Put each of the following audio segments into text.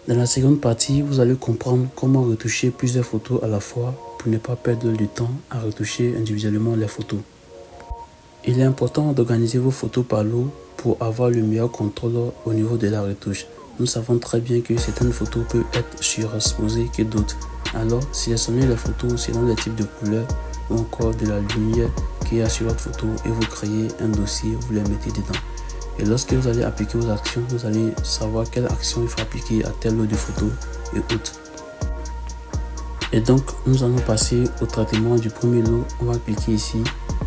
Dans la seconde partie, vous allez comprendre comment retoucher plusieurs photos à la fois pour ne pas perdre du temps à retoucher individuellement les photos. Il est important d'organiser vos photos par lot pour avoir le meilleur contrôle au niveau de la retouche. Nous savons très bien que certaines photos peuvent être surexposées que d'autres. Alors, sélectionnez les photos selon les types de couleurs ou encore de la lumière qu'il y a sur votre photo et vous créez un dossier, vous les mettez dedans. Et lorsque vous allez appliquer vos actions, vous allez savoir quelle action il faut appliquer à tel lot de photos et autres. Et donc, nous allons passer au traitement du premier lot. On va cliquer ici.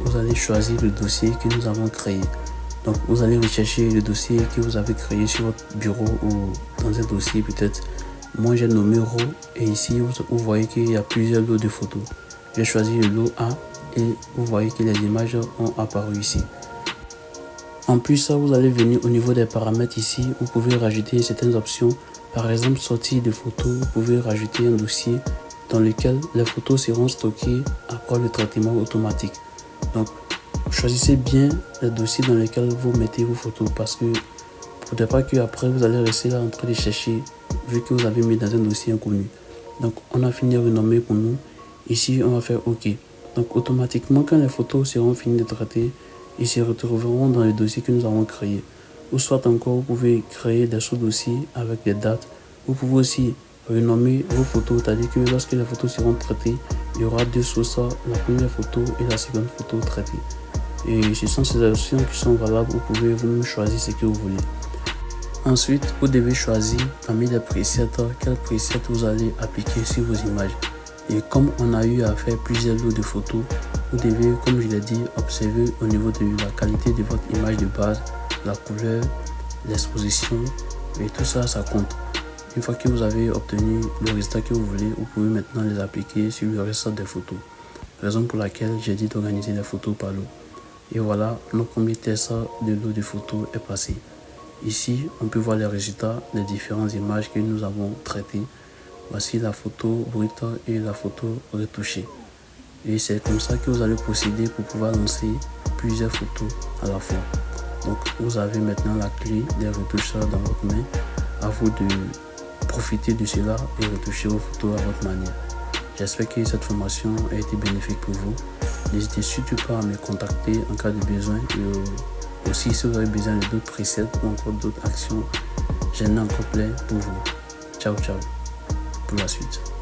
Vous allez choisir le dossier que nous avons créé. Donc, vous allez rechercher le dossier que vous avez créé sur votre bureau ou dans un dossier peut-être. Moi, j'ai nommé RAW et ici, vous voyez qu'il y a plusieurs lots de photos. J'ai choisi le lot A et vous voyez que les images ont apparu ici. En plus, vous allez venir au niveau des paramètres ici. Vous pouvez rajouter certaines options. Par exemple, sortie de photos. Vous pouvez rajouter un dossier dans lequel les photos seront stockées après le traitement automatique. Donc, choisissez bien le dossier dans lequel vous mettez vos photos parce que pour ne pas qu'après vous allez rester là en train de chercher vu que vous avez mis dans un dossier inconnu. Donc, on a fini de renommer pour nous. Ici, on va faire OK. Donc, automatiquement, quand les photos seront finies de traiter, ils se retrouveront dans le dossier que nous avons créé. Ou soit encore, vous pouvez créer des sous-dossiers avec des dates. Vous pouvez aussi renommer vos photos, c'est-à-dire que lorsque les photos seront traitées, il y aura deux sources, la première photo et la seconde photo traitée. Et ce sont ces options qui sont valables, vous pouvez vous-même choisir ce que vous voulez. Ensuite, vous devez choisir parmi les presets quel preset vous allez appliquer sur vos images. Et comme on a eu à faire plusieurs lots de photos, vous devez, comme je l'ai dit, observer au niveau de la qualité de votre image de base, la couleur, l'exposition et tout ça, ça compte. Une fois que vous avez obtenu le résultat que vous voulez, vous pouvez maintenant les appliquer sur le reste des photos. Raison pour laquelle j'ai dit d'organiser les photos par lot. Et voilà, notre premier test de lot de photos est passé. Ici, on peut voir les résultats des différentes images que nous avons traitées. Voici la photo brute et la photo retouchée. Et c'est comme ça que vous allez procéder pour pouvoir lancer plusieurs photos à la fois. Donc, vous avez maintenant la clé des retouches dans votre main. À vous de profiter de cela et retoucher vos photos à votre manière. J'espère que cette formation a été bénéfique pour vous. N'hésitez surtout pas à me contacter en cas de besoin. Et aussi, si vous avez besoin de d'autres presets ou encore d'autres actions, j'en ai encore plein pour vous. Ciao, ciao pour la suite.